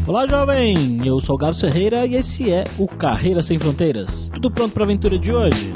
Olá, jovem! Eu sou o Gabs Ferreira e esse é o Carreira Sem Fronteiras. Tudo pronto para a aventura de hoje?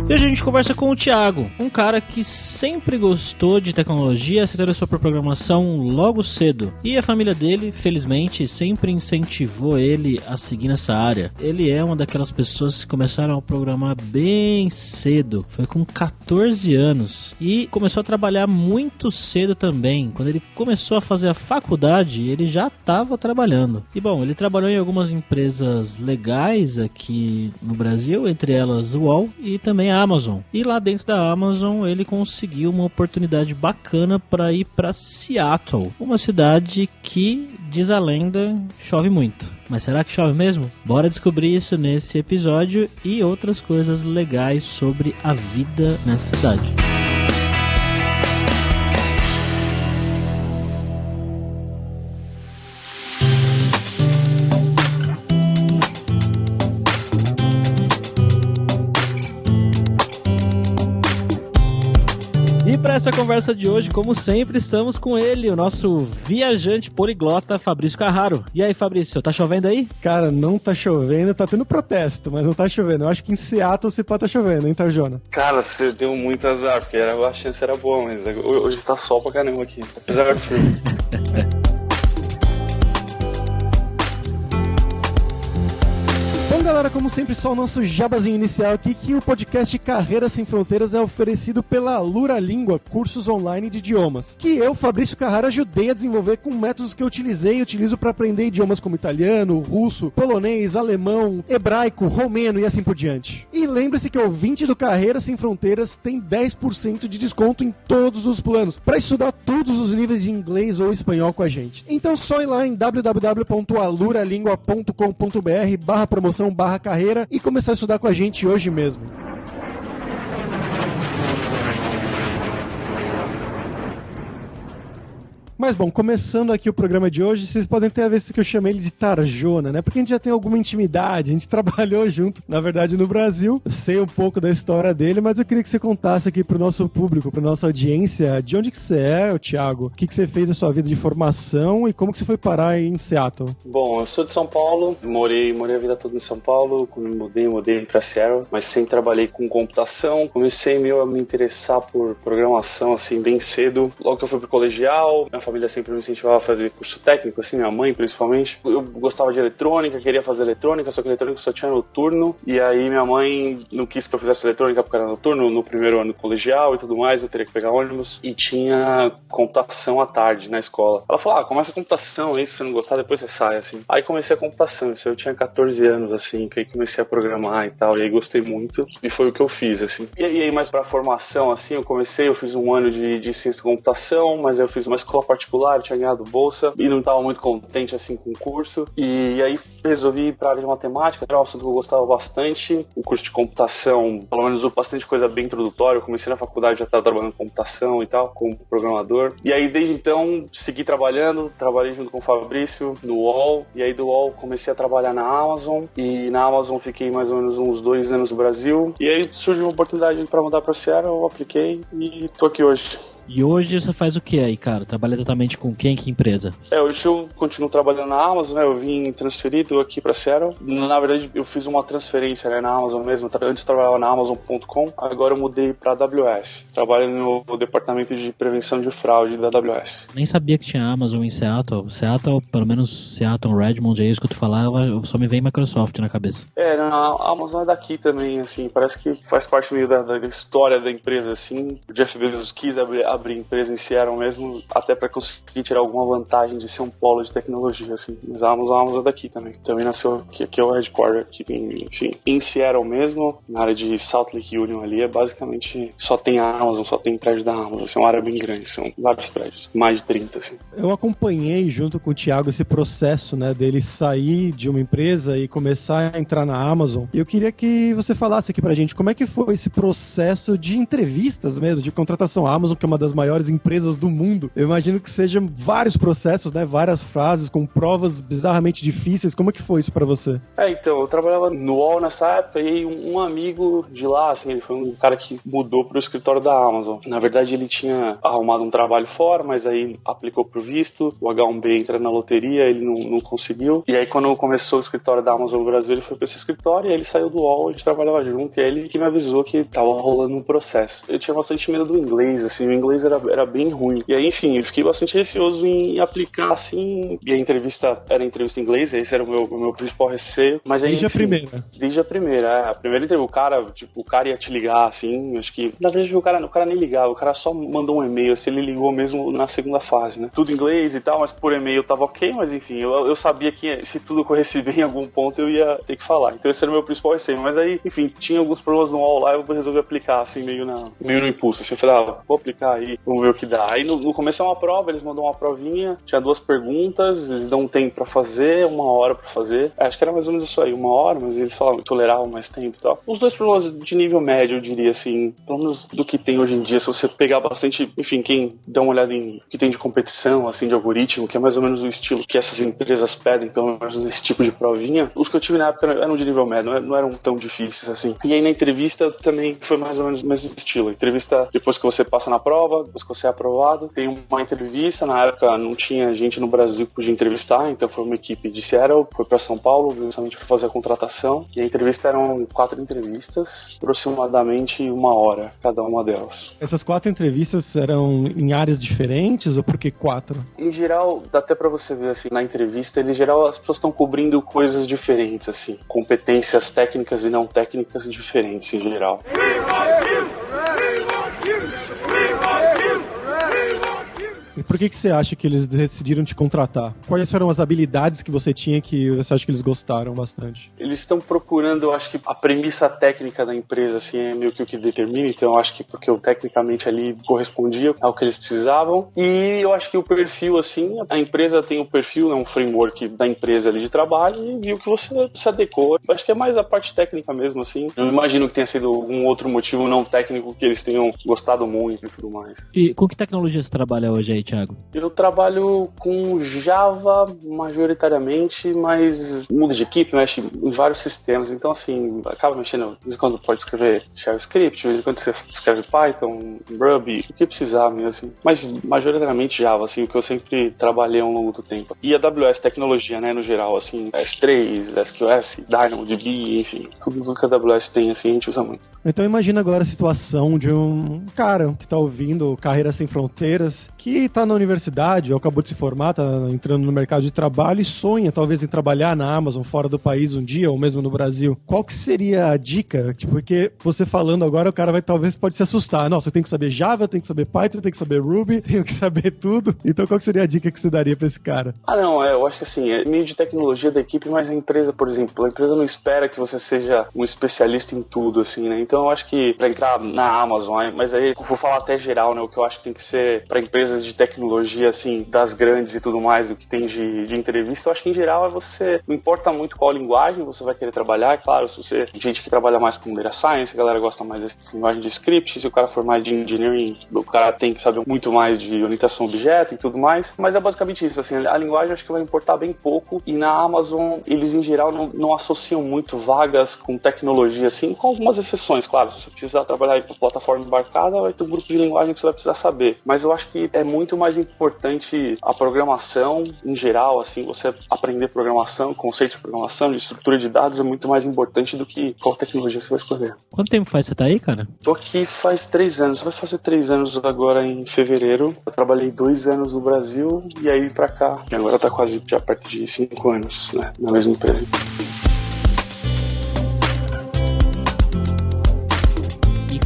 E hoje a gente conversa com o Thiago, um cara que sempre gostou de tecnologia, se interessou por programação logo cedo. E a família dele, felizmente, sempre incentivou ele a seguir nessa área. Ele é uma daquelas pessoas que começaram a programar bem cedo, foi com 14 anos. E começou a trabalhar muito cedo também. Quando ele começou a fazer a faculdade, ele já estava trabalhando. E bom, ele trabalhou em algumas empresas legais aqui no Brasil, entre elas o UOL e também a Amazon. E lá dentro da Amazon ele conseguiu uma oportunidade bacana para ir para Seattle, uma cidade que, diz a lenda, chove muito. Mas será que chove mesmo? Bora descobrir isso nesse episódio e outras coisas legais sobre a vida nessa cidade. E para essa conversa de hoje, como sempre, estamos com ele, o nosso viajante poliglota, Fabrício Carraro. E aí, Fabrício, tá chovendo aí? Cara, não tá chovendo, tá tendo protesto, mas não tá chovendo. Eu acho que em Seattle se pode tá chovendo, hein, Tarjona? Cara, você deu muito azar, porque a chance era boa, mas hoje tá sol pra caramba aqui, apesar do frio. Bom, galera, como sempre, só o nosso jabazinho inicial aqui, que o podcast Carreira Sem Fronteiras é oferecido pela Alura Língua, cursos online de idiomas, que eu, Fabrício Carraro, ajudei a desenvolver com métodos que eu utilizei e utilizo para aprender idiomas como italiano, russo, polonês, alemão, hebraico, romeno e assim por diante. E lembre-se que o ouvinte do Carreira Sem Fronteiras tem 10% de desconto em todos os planos, para estudar todos os níveis de inglês ou espanhol com a gente. Então só ir lá em www.aluralingua.com.br/promoção/carreira e começar a estudar com a gente hoje mesmo. Mas bom, começando aqui o programa de hoje, vocês podem ter a ver que eu chamei ele de Tarjona, né? Porque a gente já tem alguma intimidade, a gente trabalhou junto, na verdade, no Brasil. Eu sei um pouco da história dele, mas eu queria que você contasse aqui pro nosso público, pra nossa audiência, de onde que você é, Thiago? O que você fez na sua vida de formação e como que você foi parar em Seattle? Bom, eu sou de São Paulo, morei a vida toda em São Paulo, quando me mudei pra Seattle, mas sempre trabalhei com computação, comecei a me interessar por programação, assim, bem cedo. Logo que eu fui pro colegial, minha família sempre me incentivava a fazer curso técnico, assim, minha mãe principalmente. Eu gostava de eletrônica, queria fazer eletrônica, só que eletrônica só tinha noturno, e aí minha mãe não quis que eu fizesse eletrônica porque era noturno, no primeiro ano do colegial e tudo mais, eu teria que pegar ônibus, e tinha computação à tarde na escola. Ela falou, começa a computação, aí se você não gostar, depois você sai, assim. Aí comecei a computação, isso eu tinha 14 anos, assim, que aí comecei a programar e tal, e aí gostei muito, e foi o que eu fiz, assim. E aí mais pra formação, assim, eu fiz um ano de ciência da computação, mas aí eu fiz uma escola particular, tinha ganhado bolsa e não estava muito contente assim com o curso, e aí resolvi ir para a área de matemática, era um assunto que eu gostava bastante. O curso de computação, pelo menos, usou bastante coisa bem introdutória. Eu comecei na faculdade, já estava trabalhando com computação e tal, como programador, e aí desde então segui trabalhei junto com o Fabrício no UOL, e aí do UOL comecei a trabalhar na Amazon, e na Amazon fiquei mais ou menos uns 2 anos no Brasil, e aí surgiu uma oportunidade para mudar para Seattle, eu apliquei e tô aqui hoje. E hoje você faz o que aí, cara? Trabalha exatamente com quem? Que empresa? Hoje eu continuo trabalhando na Amazon, né? Eu vim transferido aqui pra Seattle. Na verdade, eu fiz uma transferência, né, na Amazon mesmo. Antes eu trabalhava na Amazon.com, agora eu mudei pra AWS. Trabalho no departamento de prevenção de fraude da AWS. Nem sabia que tinha Amazon em Seattle. Seattle, pelo menos Seattle, Redmond, é isso que eu falava, só me vem Microsoft na cabeça. A Amazon é daqui também, assim, parece que faz parte meio da história da empresa, assim. O Jeff Bezos quis abrir empresa em Seattle mesmo, até para conseguir tirar alguma vantagem de ser um polo de tecnologia, assim. Mas a Amazon é daqui também. Também nasceu aqui é o headquarter, aqui, enfim, em Seattle mesmo, na área de Salt Lake Union ali, basicamente só tem a Amazon, só tem prédio da Amazon, assim, é uma área bem grande, são vários prédios, mais de 30, assim. Eu acompanhei junto com o Thiago esse processo, né, dele sair de uma empresa e começar a entrar na Amazon, e eu queria que você falasse aqui pra gente como é que foi esse processo de entrevistas mesmo, de contratação. A Amazon, que é uma das maiores empresas do mundo, eu imagino que sejam vários processos, né? Várias frases com provas bizarramente difíceis. Como é que foi isso pra você? Então, eu trabalhava no UOL nessa época e um amigo de lá, assim, ele foi um cara que mudou pro escritório da Amazon. Na verdade, ele tinha arrumado um trabalho fora, mas aí aplicou pro visto, o H1B entra na loteria, ele não conseguiu. E aí, quando começou o escritório da Amazon no Brasil, ele foi pra esse escritório e aí ele saiu do UOL, a gente trabalhava junto, e aí ele que me avisou que tava rolando um processo. Eu tinha bastante medo do inglês, assim, o inglês era bem ruim. E aí, enfim, eu fiquei bastante receoso em aplicar, assim, e a entrevista era entrevista em inglês, esse era o meu principal receio. Mas aí, Desde enfim, a primeira? Desde a primeira, a primeira entrevista, o cara ia te ligar, assim, acho que, na verdade, o cara nem ligava, o cara só mandou um e-mail, assim, ele ligou mesmo na segunda fase, né? Tudo em inglês e tal, mas por e-mail tava ok, mas enfim, eu sabia que se tudo corresse bem em algum ponto eu ia ter que falar. Então esse era o meu principal receio. Mas aí, enfim, tinha alguns problemas no UOL lá, eu resolvi aplicar, assim, meio no impulso. Assim, eu falei, vou aplicar aí, vamos ver o que dá. Aí no começo é uma prova, eles mandam uma provinha, tinha 2 perguntas, eles dão um tempo pra fazer, 1 hora pra fazer. Acho que era mais ou menos isso aí, 1 hora, mas eles falavam que toleravam mais tempo e tal. Os 2 problemas de nível médio, eu diria assim, pelo menos do que tem hoje em dia, se você pegar bastante, enfim, quem dá uma olhada em o que tem de competição, assim, de algoritmo, que é mais ou menos o estilo que essas empresas pedem, pelo menos nesse tipo de provinha, os que eu tive na época eram de nível médio, não eram tão difíceis assim. E aí na entrevista também foi mais ou menos o mesmo estilo. A entrevista, depois que você passa na prova, depois que você é aprovado, tem uma entrevista. Na época não tinha gente no Brasil que podia entrevistar, então foi uma equipe de Seattle, foi pra São Paulo, justamente para fazer a contratação. E a entrevista eram 4 entrevistas, aproximadamente 1 hora cada uma delas. Essas 4 entrevistas eram em áreas diferentes ou por que 4? Em geral, dá até pra você ver assim, na entrevista, em geral as pessoas estão cobrindo coisas diferentes, assim, competências técnicas e não técnicas diferentes em geral. E por que você acha que eles decidiram te contratar? Quais foram as habilidades que você tinha que você acha que eles gostaram bastante? Eles estão procurando, eu acho que a premissa técnica da empresa, assim, é meio que o que determina, então eu acho que porque eu tecnicamente ali correspondia ao que eles precisavam, e eu acho que o perfil, assim, a empresa tem o perfil, um framework da empresa ali de trabalho, e viu que você se adequou. Eu acho que é mais a parte técnica mesmo, assim. Eu imagino que tenha sido algum outro motivo não técnico que eles tenham gostado muito e tudo mais. E com que tecnologia você trabalha hoje aí, Thiago? Eu trabalho com Java majoritariamente, mas muda de equipe, mexe em vários sistemas, então assim, acaba mexendo, de vez em quando pode escrever JavaScript, de vez em quando você escreve Python, Ruby, o que precisar mesmo, assim. Mas majoritariamente Java, assim, o que eu sempre trabalhei ao longo do tempo. E AWS tecnologia, né, no geral, assim, S3, SQS, DynamoDB, enfim, tudo que a AWS tem, assim, a gente usa muito. Então imagina agora a situação de um cara que tá ouvindo Carreira Sem Fronteiras, que tá na universidade, ou acabou de se formar, tá entrando no mercado de trabalho e sonha talvez em trabalhar na Amazon fora do país um dia, ou mesmo no Brasil. Qual que seria a dica? Porque você falando agora, o cara pode se assustar. Nossa, eu tenho que saber Java, eu tenho que saber Python, eu tenho que saber Ruby, tenho que saber tudo. Então qual que seria a dica que você daria pra esse cara? Eu acho que assim, é meio de tecnologia da equipe, mas a empresa, por exemplo, a empresa não espera que você seja um especialista em tudo, assim, né? Então eu acho que pra entrar na Amazon, mas aí eu vou falar até geral, né? O que eu acho que tem que ser pra empresas de tecnologia, assim, das grandes e tudo mais, o que tem de entrevista, eu acho que em geral não importa muito qual linguagem você vai querer trabalhar, é claro, se você tem gente que trabalha mais com data science, a galera gosta mais dessa linguagem de script, se o cara for mais de engineering, o cara tem que saber muito mais de orientação a objeto e tudo mais, mas é basicamente isso, assim, a linguagem eu acho que vai importar bem pouco, e na Amazon, eles em geral não associam muito vagas com tecnologia, assim, com algumas exceções, claro, se você precisar trabalhar em uma plataforma embarcada, vai ter um grupo de linguagem que você vai precisar saber, mas eu acho que é muito mais importante a programação em geral, assim, você aprender programação, conceito de programação, de estrutura de dados é muito mais importante do que qual tecnologia você vai escolher. Quanto tempo faz você tá aí, cara? Tô aqui faz 3 anos, vai fazer 3 anos agora em fevereiro. Eu trabalhei 2 anos no Brasil e aí pra cá, e agora tá quase já perto de 5 anos, né, na mesma empresa.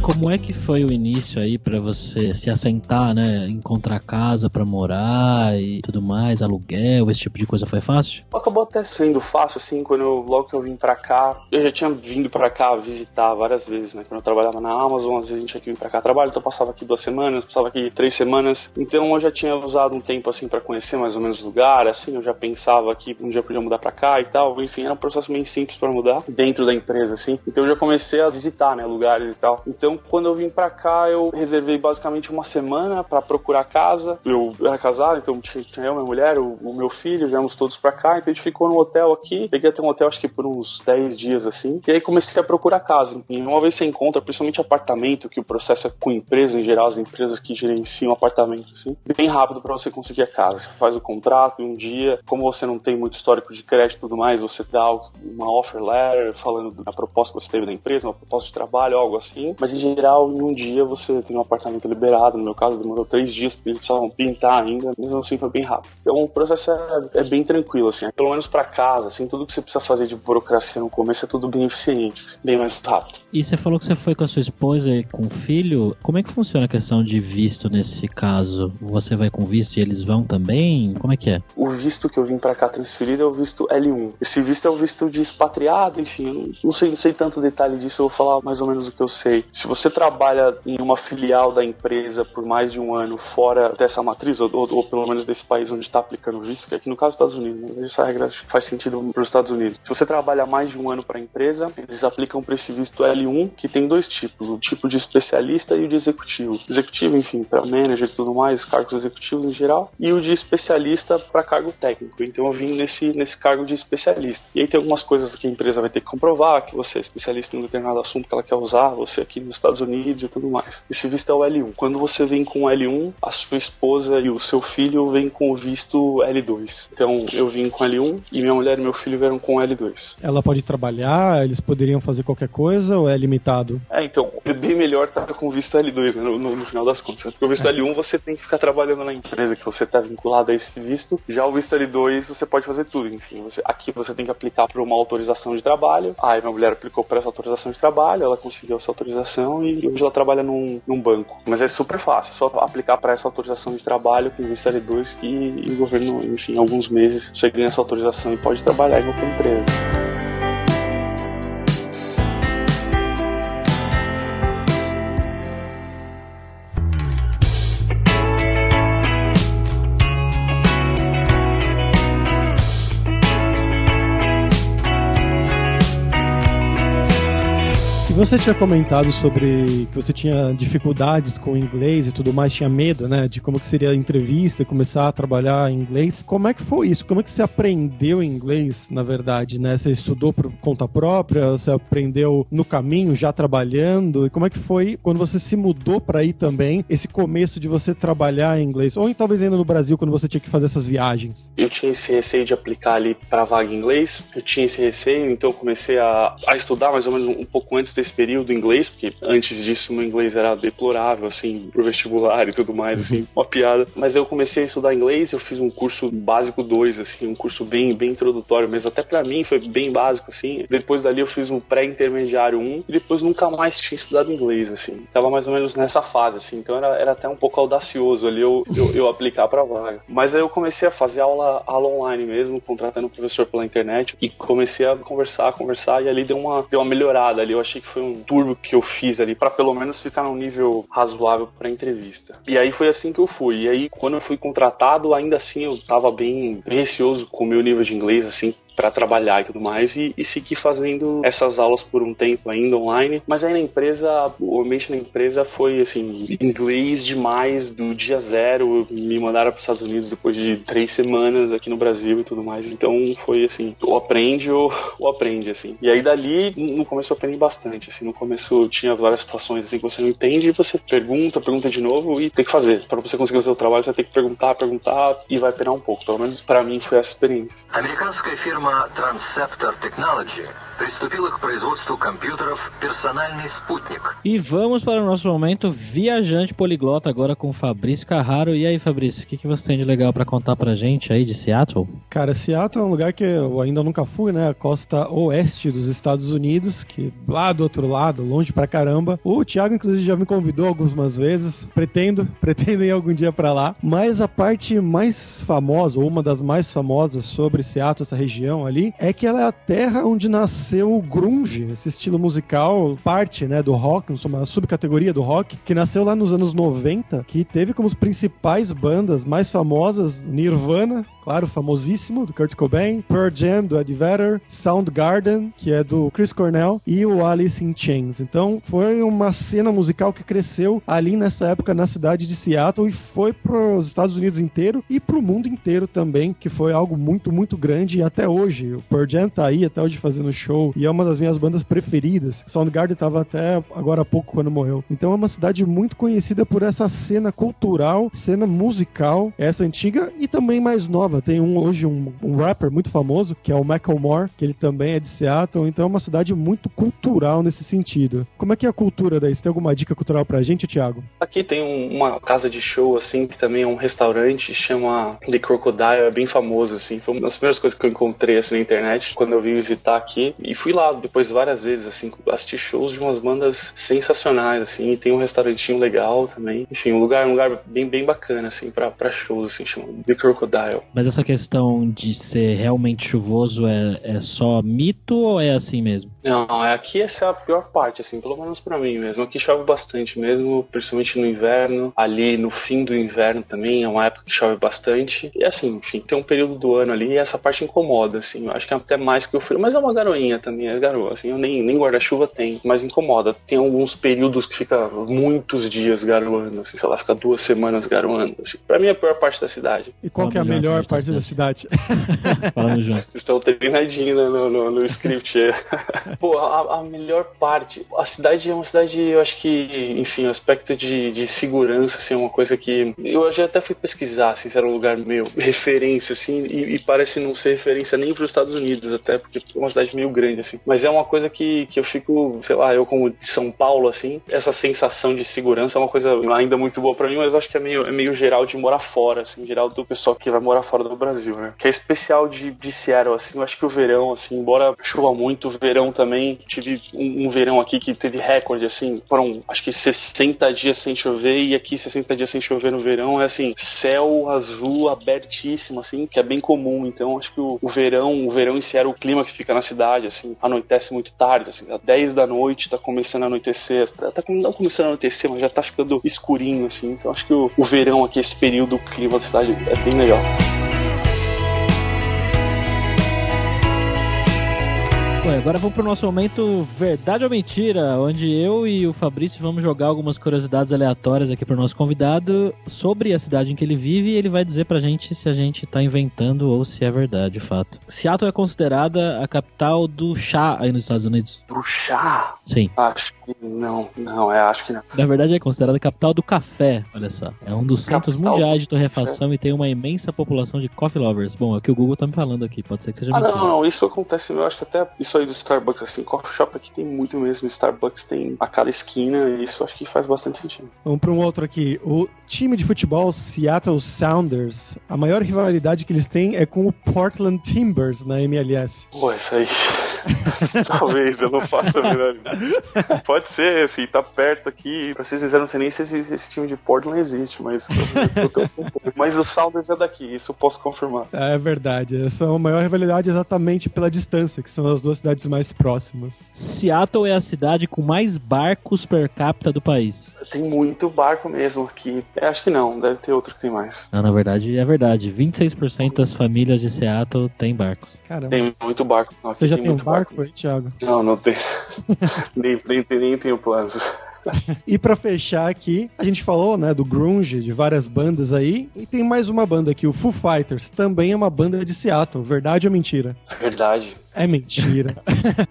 Como é que foi o início aí pra você se assentar, né? Encontrar casa pra morar e tudo mais, aluguel, esse tipo de coisa foi fácil? Acabou até sendo fácil, assim, logo que eu vim pra cá. Eu já tinha vindo pra cá visitar várias vezes, né? Quando eu trabalhava na Amazon, às vezes a gente tinha que vir pra cá trabalho, então eu passava aqui 2 semanas, passava aqui 3 semanas. Então eu já tinha usado um tempo, assim, pra conhecer mais ou menos o lugar, assim, eu já pensava que um dia eu podia mudar pra cá e tal. Enfim, era um processo meio simples pra mudar dentro da empresa, assim. Então eu já comecei a visitar, né, lugares e tal. Então Então, quando eu vim pra cá, eu reservei basicamente uma semana pra procurar casa. Eu era casado, então tinha eu, minha mulher, o meu filho, viemos todos pra cá, então a gente ficou no hotel aqui. Peguei até um hotel, acho que por uns 10 dias, assim. E aí comecei a procurar casa. E uma vez você encontra, principalmente apartamento, que o processo é com empresa em geral, as empresas que gerenciam apartamento, assim, bem rápido pra você conseguir a casa. Você faz o contrato em um dia, como você não tem muito histórico de crédito e tudo mais, você dá uma offer letter falando da proposta que você teve da empresa, uma proposta de trabalho, algo assim. Mas em geral, em um dia você tem um apartamento liberado. No meu caso, demorou 3 dias porque eles precisavam pintar ainda, mesmo assim foi bem rápido. Então o processo é bem tranquilo, assim, pelo menos pra casa, assim, tudo que você precisa fazer de burocracia no começo é tudo bem eficiente, assim, bem mais rápido. E você falou que você foi com a sua esposa e com o filho. Como é que funciona a questão de visto nesse caso? Você vai com visto e eles vão também? Como é que é? O visto que eu vim pra cá transferido é o visto L1. Esse visto é o visto de expatriado, enfim, não sei tanto detalhe disso, eu vou falar mais ou menos o que eu sei. Se você trabalha em uma filial da empresa por mais de um ano fora dessa matriz, ou pelo menos desse país onde está aplicando o visto, que aqui no caso dos Estados Unidos, né? Essa regra faz sentido para os Estados Unidos. Se você trabalha mais de um ano para a empresa, eles aplicam para esse visto L1, que tem 2 tipos, o tipo de especialista e o de executivo. Executivo, enfim, para manager e tudo mais, cargos executivos em geral, e o de especialista para cargo técnico. Então eu vim nesse cargo de especialista. E aí tem algumas coisas que a empresa vai ter que comprovar, que você é especialista em um determinado assunto que ela quer usar, você aqui nos Estados Unidos e tudo mais. Esse visto é o L1. Quando você vem com o L1, a sua esposa e o seu filho vêm com o visto L2. Então eu vim com L1 e minha mulher e meu filho vieram com L2. Ela pode trabalhar, eles poderiam fazer qualquer coisa ou é limitado? Então, é bem melhor estar com o visto L2, né, no final das contas. Porque o visto L1 você tem que ficar trabalhando na empresa que você está vinculado a esse visto. Já o visto L2 você pode fazer tudo, enfim. Aqui você tem que aplicar para uma autorização de trabalho. Aí minha mulher aplicou para essa autorização de trabalho, ela conseguiu essa autorização e hoje ela trabalha num banco. Mas é super fácil, só aplicar para essa autorização de trabalho com o visto L2 e o governo, enfim, em alguns meses você ganha essa autorização e pode trabalhar em outra empresa. Você tinha comentado sobre que você tinha dificuldades com o inglês e tudo mais, tinha medo, né, de como que seria a entrevista e começar a trabalhar em inglês. Como é que foi isso? Como é que você aprendeu inglês, na verdade, né? Você estudou por conta própria? Você aprendeu no caminho, já trabalhando? E como é que foi quando você se mudou para aí também, esse começo de você trabalhar em inglês? Ou talvez ainda no Brasil, quando você tinha que fazer essas viagens? Eu tinha esse receio de aplicar ali para vaga em inglês. Eu tinha esse receio, então eu comecei a estudar mais ou menos um pouco antes desse período inglês, porque antes disso meu inglês era deplorável, assim, pro vestibular e tudo mais, assim, uma piada. Mas eu comecei a estudar inglês, eu fiz um curso básico 2, assim, um curso bem introdutório mesmo, até pra mim foi bem básico, assim. Depois dali eu fiz um pré-intermediário 1 e depois nunca mais tinha estudado inglês, assim. Tava mais ou menos nessa fase, assim, então era até um pouco audacioso ali eu aplicar pra vaga. Mas aí eu comecei a fazer aula online mesmo, contratando um professor pela internet e comecei a conversar e ali deu uma melhorada ali. Eu achei que foi um turbo que eu fiz ali pra pelo menos ficar num nível razoável pra entrevista. E aí foi assim que eu fui. E aí quando eu fui contratado, ainda assim eu tava bem receoso com o meu nível de inglês, assim, para trabalhar e tudo mais, e segui fazendo essas aulas por um tempo ainda online, mas aí na empresa, o ambiente na empresa foi assim, inglês demais do dia zero, me mandaram para os Estados Unidos depois de 3 semanas aqui no Brasil e tudo mais, então foi assim, ou aprende ou aprende, assim. E aí dali, no começo eu aprendi bastante, assim, no começo tinha várias situações assim que você não entende, e você pergunta de novo e tem que fazer. Para você conseguir o seu trabalho, você tem que perguntar e vai penar um pouco, pelo menos para mim foi essa experiência. Американская фирма Transceptor Technology приступила к производству компьютеров «Персональный спутник». E vamos para o nosso momento viajante poliglota agora com o Fabrício Carraro. E aí, Fabrício, o que você tem de legal para contar pra gente aí de Seattle? Cara, Seattle é um lugar que eu ainda nunca fui, né? A costa oeste dos Estados Unidos, que lá do outro lado, longe pra caramba. O Thiago, inclusive, já me convidou algumas vezes. Pretendo ir algum dia pra lá. Mas a parte mais famosa, ou uma das mais famosas sobre Seattle, essa região ali, é que ela é a terra onde nasceu nasceu o grunge, esse estilo musical, parte, né, do rock, uma subcategoria do rock, que nasceu lá nos anos 90, que teve como as principais bandas mais famosas Nirvana, claro, famosíssimo, do Kurt Cobain, Pearl Jam, do Eddie Vedder, Soundgarden, que é do Chris Cornell, e o Alice in Chains. Então, foi uma cena musical que cresceu ali nessa época na cidade de Seattle e foi para os Estados Unidos inteiro e para o mundo inteiro também, que foi algo muito, muito grande e até hoje. O Pearl Jam tá aí até hoje fazendo show e é uma das minhas bandas preferidas. Soundgarden tava até agora há pouco quando morreu. Então é uma cidade muito conhecida por essa cena cultural, cena musical, essa antiga e também mais nova. Tem hoje um rapper muito famoso, que é o Macklemore, que ele também é de Seattle, então é uma cidade muito cultural nesse sentido. Como é que é a cultura daí? Você tem alguma dica cultural pra gente, Thiago? Aqui tem uma casa de show, assim, que também é um restaurante, chama The Crocodile, é bem famoso, assim, foi uma das primeiras coisas que eu encontrei, assim, na internet, quando eu vim visitar aqui, e fui lá depois várias vezes, assim, assistir shows de umas bandas sensacionais, assim, e tem um restaurantinho legal também, enfim, um lugar bem bacana, assim, pra shows, assim, chama The Crocodile. Mas essa questão de ser realmente chuvoso é só mito ou é assim mesmo? Não, aqui essa é a pior parte, assim, pelo menos pra mim mesmo. Aqui chove bastante mesmo, principalmente no inverno. Ali no fim do inverno também é uma época que chove bastante. E assim, enfim, tem um período do ano ali e essa parte incomoda, assim. Eu acho que é até mais que o frio, mas é uma garoinha também, é garoa, assim. Eu nem guarda-chuva tenho, mas incomoda. Tem alguns períodos que fica muitos dias garoando, assim, sei lá, fica 2 semanas garoando, assim. Pra mim é a pior parte da cidade. E qual que é a melhor parte da cidade? Falando junto. Vocês estão treinadinhos, né, no script. Pô, a melhor parte, a cidade é uma cidade, eu acho que, enfim, o aspecto de segurança, assim, é uma coisa que eu já até fui pesquisar, assim, se era um lugar meio referência, assim, e parece não ser referência nem para os Estados Unidos, até, porque é uma cidade meio grande, assim, mas é uma coisa que eu fico, sei lá, eu como de São Paulo, assim, essa sensação de segurança é uma coisa ainda muito boa para mim, mas eu acho que é meio geral de morar fora, assim, geral do pessoal que vai morar fora do Brasil, né, que é especial de Seattle, assim, eu acho que o verão, assim, embora chova muito, o verão também, tive um verão aqui que teve recorde, assim, foram acho que 60 dias sem chover, e aqui 60 dias sem chover no verão é assim, céu azul abertíssimo, assim, que é bem comum. Então acho que o verão em si era o clima que fica na cidade, assim, anoitece muito tarde, assim, às 10 da noite tá começando a anoitecer, não começando a anoitecer, mas já tá ficando escurinho, assim, então acho que o verão aqui, esse período, o clima da cidade é bem legal. Bom, agora vamos pro nosso momento Verdade ou Mentira, onde eu e o Fabrício vamos jogar algumas curiosidades aleatórias aqui pro nosso convidado sobre a cidade em que ele vive e ele vai dizer pra gente se a gente tá inventando ou se é verdade, de fato. Seattle é considerada a capital do chá aí nos Estados Unidos? Do chá? Sim. Acho que não, acho que não. Na verdade é considerada a capital do café, olha só. É um dos centros mundiais de torrefação e tem uma imensa população de coffee lovers. Bom, é o que o Google tá me falando aqui, pode ser que seja mentira. Não, isso acontece, eu acho que até isso aí do Starbucks, assim, coffee shop aqui tem muito mesmo, Starbucks tem a cada esquina e isso acho que faz bastante sentido. Vamos para um outro aqui, o time de futebol Seattle Sounders, a maior rivalidade que eles têm é com o Portland Timbers na MLS. Pô, essa aí... Talvez, eu não faço a menor ideia. Pode ser, assim, tá perto aqui. Pra vocês não sei nem se esse time de Portland existe, mas mas o Sounders é daqui, isso eu posso confirmar. É verdade, essa é a maior rivalidade exatamente pela distância, que são as duas cidades mais próximas. Seattle é a cidade com mais barcos per capita do país. Tem muito barco mesmo aqui. Acho que não, deve ter outro que tem mais. Não, na verdade, é verdade. 26% das famílias de Seattle têm barcos. Caramba. Tem muito barco. Nossa, você já tem um barco aí, Thiago? Não tenho. nem tenho planos. E pra fechar aqui, a gente falou, né, do grunge, de várias bandas aí, e tem mais uma banda aqui, o Foo Fighters, também é uma banda de Seattle, verdade ou mentira? Verdade. É mentira.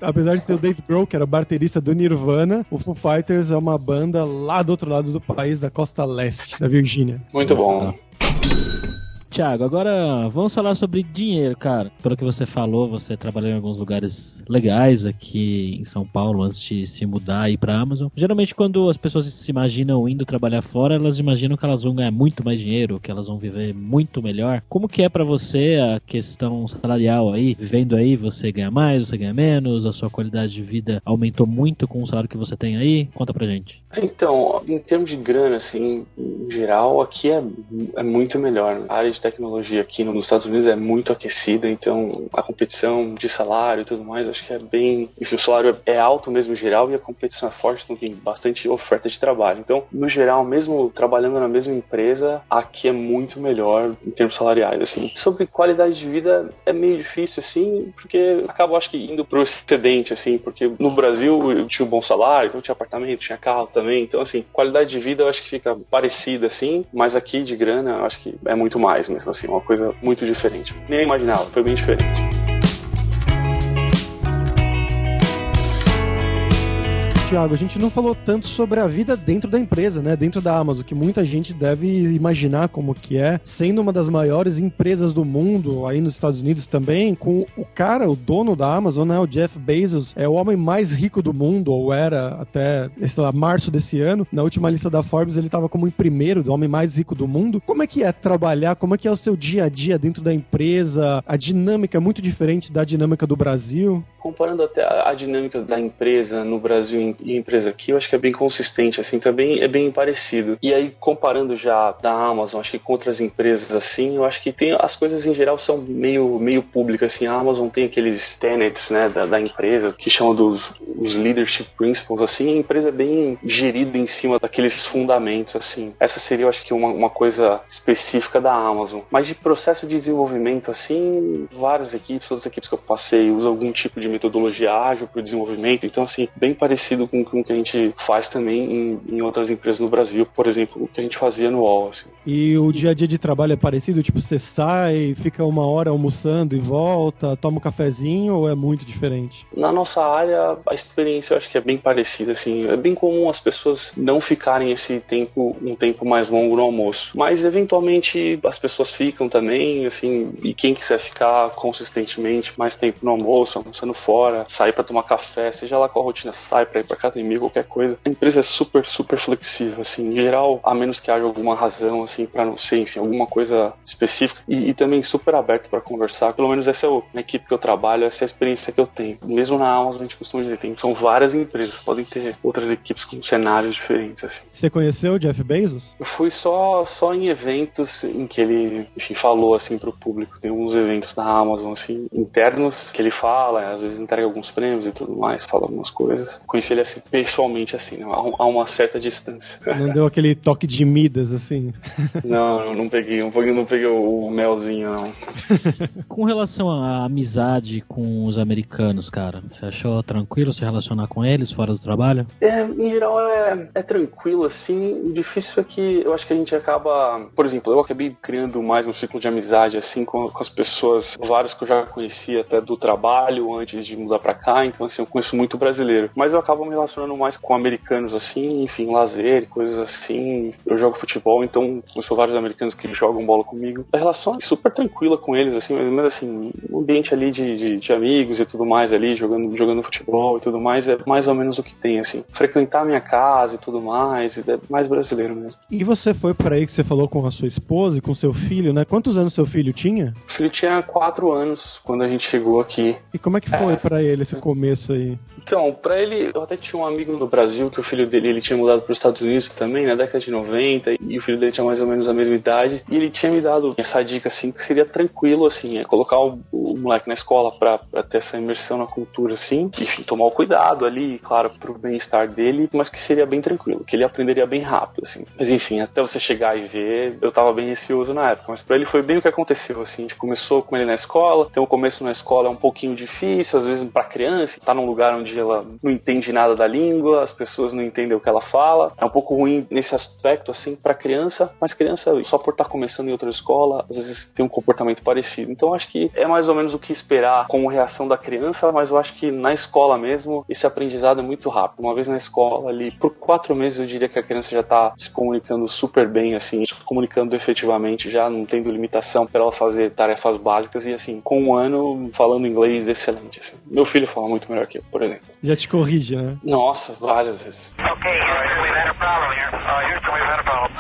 Apesar de ter o Dave Grohl, que era baterista do Nirvana, o Foo Fighters é uma banda lá do outro lado do país, da costa leste, da Virgínia. Muito bom. Thiago, agora vamos falar sobre dinheiro, cara. Pelo que você falou, você trabalhou em alguns lugares legais aqui em São Paulo antes de se mudar e ir pra Amazon. Geralmente quando as pessoas se imaginam indo trabalhar fora, elas imaginam que elas vão ganhar muito mais dinheiro, que elas vão viver muito melhor. Como que é pra você a questão salarial aí? Vivendo aí, você ganha mais, você ganha menos? A sua qualidade de vida aumentou muito com o salário que você tem aí? Conta pra gente. Então, em termos de grana, assim, em geral, aqui é muito melhor. A área de de tecnologia aqui nos Estados Unidos é muito aquecida, então a competição de salário e tudo mais, acho que é bem... Enfim, o salário é alto mesmo em geral e a competição é forte, então tem bastante oferta de trabalho. Então, no geral, mesmo trabalhando na mesma empresa, aqui é muito melhor em termos salariais, assim. Sobre qualidade de vida é meio difícil, assim, porque acabo, acho que, indo pro excedente, assim, porque no Brasil eu tinha um bom salário, então tinha apartamento, tinha carro também, então, assim, qualidade de vida eu acho que fica parecida, assim, mas aqui de grana eu acho que é muito mais mesmo, assim, uma coisa muito diferente. Nem imaginava, foi bem diferente. Thiago, a gente não falou tanto sobre a vida dentro da empresa, né? Dentro da Amazon, que muita gente deve imaginar como que é, sendo uma das maiores empresas do mundo, aí nos Estados Unidos também, com o cara, o dono da Amazon, né? O Jeff Bezos, é o homem mais rico do mundo, ou era até, sei lá, março desse ano. Na última lista da Forbes, ele estava como em primeiro do homem mais rico do mundo. Como é que é trabalhar? Como é que é o seu dia a dia dentro da empresa? A dinâmica é muito diferente da dinâmica do Brasil? Comparando até a dinâmica da empresa no Brasil e a empresa aqui, eu acho que é bem consistente, assim, também é bem parecido. E aí, comparando já da Amazon, acho que com outras empresas, assim, eu acho que tem, as coisas em geral são meio públicas, assim, a Amazon tem aqueles tenets, né, da empresa, que chamam os leadership principles, assim, a empresa é bem gerida em cima daqueles fundamentos, assim. Essa seria, eu acho que uma coisa específica da Amazon. Mas de processo de desenvolvimento, assim, várias equipes, todas as equipes que eu passei, usam algum tipo de metodologia ágil para o desenvolvimento, então, assim, bem parecido com o que a gente faz também em outras empresas no Brasil, por exemplo, o que a gente fazia no UOL, assim. E o dia a dia de trabalho é parecido? Tipo, você sai, fica uma hora almoçando e volta, toma um cafezinho, ou é muito diferente? Na nossa área, a experiência eu acho que é bem parecida, assim, é bem comum as pessoas não ficarem um tempo mais longo no almoço, mas eventualmente as pessoas ficam também, assim, e quem quiser ficar consistentemente mais tempo no almoço, almoçando fora, sair para tomar café, seja lá qual a rotina, sai para ir para academia, qualquer coisa. A empresa é super, super flexível, assim, em geral, a menos que haja alguma razão, assim, para não ser, enfim, alguma coisa específica, e também super aberto para conversar. Pelo menos essa é na equipe que eu trabalho, essa é a experiência que eu tenho. Mesmo na Amazon, a gente costuma dizer, são várias empresas, podem ter outras equipes com cenários diferentes, assim. Você conheceu o Jeff Bezos? Eu fui só em eventos em que ele, enfim, falou, assim, pro público. Tem alguns eventos da Amazon, assim, internos, que ele fala, às vezes entrega alguns prêmios e tudo mais, fala algumas coisas. Conheci ele, assim, pessoalmente, assim, né? A uma certa distância. Não deu aquele toque de Midas, assim? Não peguei o melzinho, não. Com relação à amizade com os americanos, cara, você achou tranquilo se relacionar com eles fora do trabalho? Em geral é tranquilo, assim. O difícil é que eu acho que a gente acaba... Por exemplo, eu acabei criando mais um ciclo de amizade, assim, com as pessoas, vários que eu já conhecia até do trabalho, antes de mudar pra cá. Então, assim, eu conheço muito brasileiro. Mas eu acabo me relacionando mais com americanos, assim, enfim, lazer, coisas assim. Eu jogo futebol, então conheço vários americanos que jogam bola comigo. A relação é super tranquila com eles, assim, mas assim, um ambiente ali de amigos e tudo mais ali, jogando futebol e tudo mais, é mais ou menos o que tem, assim. Frequentar a minha casa e tudo mais, é mais brasileiro mesmo. E você foi pra aí que você falou com a sua esposa e com seu filho, né? Quantos anos seu filho tinha? O filho tinha 4 anos quando a gente chegou aqui. E como é que foi pra ele esse começo aí? Então, pra ele, eu até tinha um amigo no Brasil que o filho dele, ele tinha mudado para os Estados Unidos também, na década de 90, e o filho dele tinha mais ou menos a mesma idade, e ele tinha me dado essa dica, assim, que seria tranquilo, assim, colocar o moleque na escola pra ter essa imersão na cultura, assim, enfim, tomar o cuidado ali, claro, pro bem-estar dele, mas que seria bem tranquilo, que ele aprenderia bem rápido, assim. Mas enfim, até você chegar e ver, eu tava bem receoso na época, mas pra ele foi bem o que aconteceu, assim, a gente começou com ele na escola, então o começo na escola é um pouquinho difícil, às vezes pra criança, tá num lugar onde ela não entende nada da língua, as pessoas não entendem o que ela fala, é um pouco ruim nesse aspecto, assim, pra criança, mas criança, só por estar começando em outra escola, às vezes tem um comportamento parecido, então acho que é mais ou menos o que esperar como reação da criança, mas eu acho que na escola mesmo, esse aprendizado é muito rápido, uma vez na escola ali, por 4 meses eu diria que a criança já tá se comunicando super bem, assim, se comunicando efetivamente, já não tendo limitação para ela fazer tarefas básicas e assim, com 1 ano falando inglês excelente, assim. Meu filho fala muito melhor que eu, por exemplo. Já te corrige, né? Nossa, várias vezes. Okay, Houston, we've had a problem here. Houston, we've had a problem.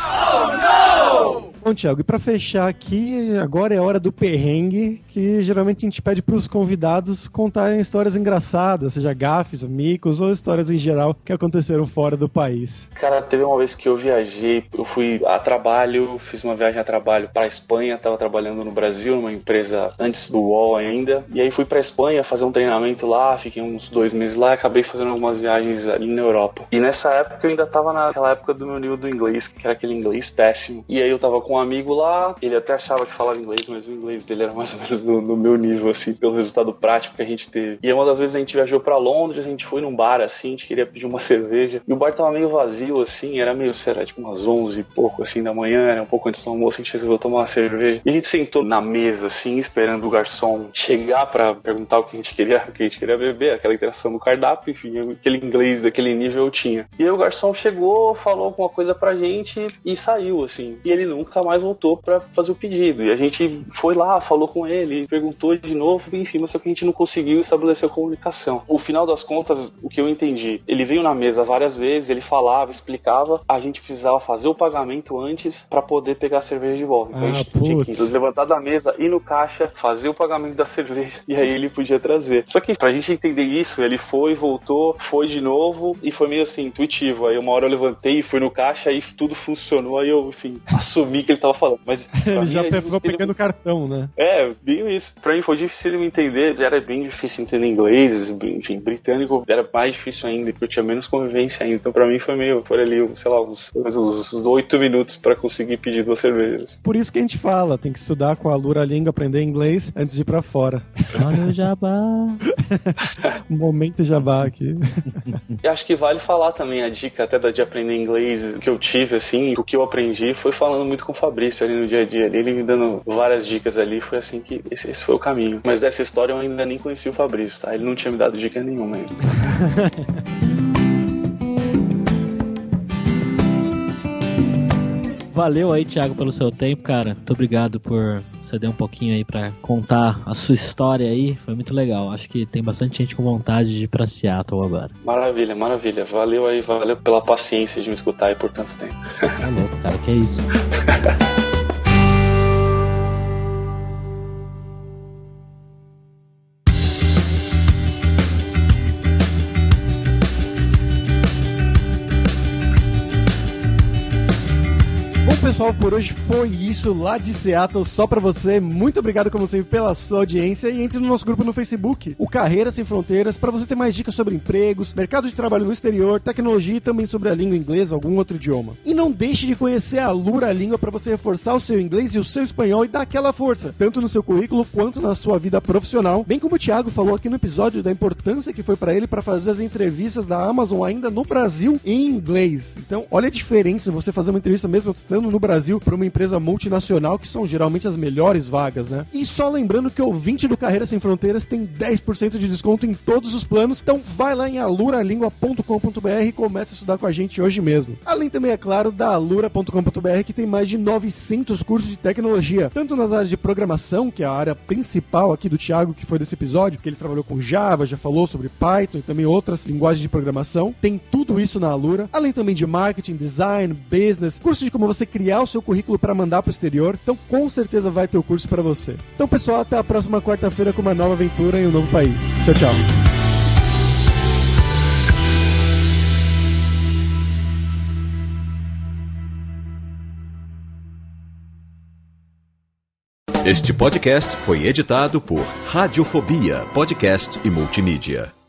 Oh, no! Bom, Thiago, e pra fechar aqui, agora é hora do perrengue, que geralmente a gente pede pros convidados contarem histórias engraçadas, seja gafes, micos ou histórias em geral que aconteceram fora do país. Cara, teve uma vez que eu viajei, eu fui a trabalho, fiz uma viagem a trabalho pra Espanha, tava trabalhando no Brasil, numa empresa antes do UOL ainda, e aí fui pra Espanha fazer um treinamento lá, fiquei uns 2 meses lá e acabei fazendo algumas viagens ali na Europa. E nessa época eu ainda tava naquela época do meu nível do inglês, que era aquele inglês péssimo. E aí eu tava com um amigo lá, ele até achava que falava inglês, mas o inglês dele era mais ou menos no meu nível, assim, pelo resultado prático que a gente teve. E uma das vezes a gente viajou pra Londres, a gente foi num bar, assim, a gente queria pedir uma cerveja, e o bar tava meio vazio, assim, era tipo umas 11 e pouco, assim, da manhã, era um pouco antes do almoço, a gente resolveu tomar uma cerveja. E a gente sentou na mesa, assim, esperando o garçom chegar pra perguntar o que a gente queria beber, aquela interação do cardápio, enfim, aquele inglês daquele nível eu tinha. E aí o garçom chegou, falou alguma coisa pra gente e saiu, assim. E ele nunca mais voltou pra fazer o pedido. E a gente foi lá, falou com ele, perguntou de novo, enfim, mas só que a gente não conseguiu estabelecer a comunicação. No final das contas, o que eu entendi, ele veio na mesa várias vezes, ele falava, explicava, a gente precisava fazer o pagamento antes pra poder pegar a cerveja de volta. Então a gente tinha que levantar da mesa, ir no caixa, fazer o pagamento da cerveja e aí ele podia trazer. Só que pra gente entender isso, ele foi, voltou, foi de novo e foi meio assim, intuitivo. Aí uma hora eu levantei e fui no caixa, aí tudo funcionou, aí eu, enfim, assumi que ele tava falando. Mas ele já ficou pegando cartão, né? Bem isso. Pra mim foi difícil de me entender, era bem difícil entender inglês, enfim, britânico era mais difícil ainda, porque eu tinha menos convivência ainda. Então pra mim foi ali, sei lá, uns 8 minutos pra conseguir pedir 2 cervejas. Por isso que a gente fala, tem que estudar com a Lura Língua, aprender inglês antes de ir pra fora. Olha o jabá. Momento jabá aqui. Eu acho que vale falar também a dica até de aprender inglês que eu tive, assim, o que eu aprendi foi falando muito com o Fabrício ali no dia a dia, ele me dando várias dicas ali, foi assim que esse foi o caminho. Mas dessa história eu ainda nem conheci o Fabrício, tá? Ele não tinha me dado dica nenhuma ainda. Valeu aí, Thiago, pelo seu tempo, cara. Muito obrigado por ceder um pouquinho aí pra contar a sua história aí. Foi muito legal. Acho que tem bastante gente com vontade de ir pra Seattle agora. Maravilha, maravilha. Valeu aí, valeu pela paciência de me escutar aí por tanto tempo. Tá louco, cara, que é isso. Pessoal, por hoje foi isso lá de Seattle, só pra você. Muito obrigado, como sempre, pela sua audiência e entre no nosso grupo no Facebook, o Carreiras Sem Fronteiras, pra você ter mais dicas sobre empregos, mercado de trabalho no exterior, tecnologia e também sobre a língua inglesa ou algum outro idioma. E não deixe de conhecer a Lura Língua pra você reforçar o seu inglês e o seu espanhol e dar aquela força, tanto no seu currículo quanto na sua vida profissional, bem como o Thiago falou aqui no episódio da importância que foi pra ele pra fazer as entrevistas da Amazon ainda no Brasil em inglês. Então, olha a diferença você fazer uma entrevista mesmo estando no Brasil para uma empresa multinacional, que são geralmente as melhores vagas, né? E só lembrando que o ouvinte do Carreira Sem Fronteiras tem 10% de desconto em todos os planos, então vai lá em aluralingua.com.br e comece a estudar com a gente hoje mesmo. Além também, é claro, da alura.com.br, que tem mais de 900 cursos de tecnologia, tanto nas áreas de programação, que é a área principal aqui do Thiago, que foi desse episódio, que ele trabalhou com Java, já falou sobre Python e também outras linguagens de programação. Tem tudo isso na Alura, além também de marketing, design, business, curso de como você criar o seu currículo para mandar pro exterior. Então com certeza vai ter o curso para você. Então, pessoal, até a próxima quarta-feira com uma nova aventura em um novo país. Tchau, tchau. Este podcast foi editado por Radiofobia, podcast e multimídia.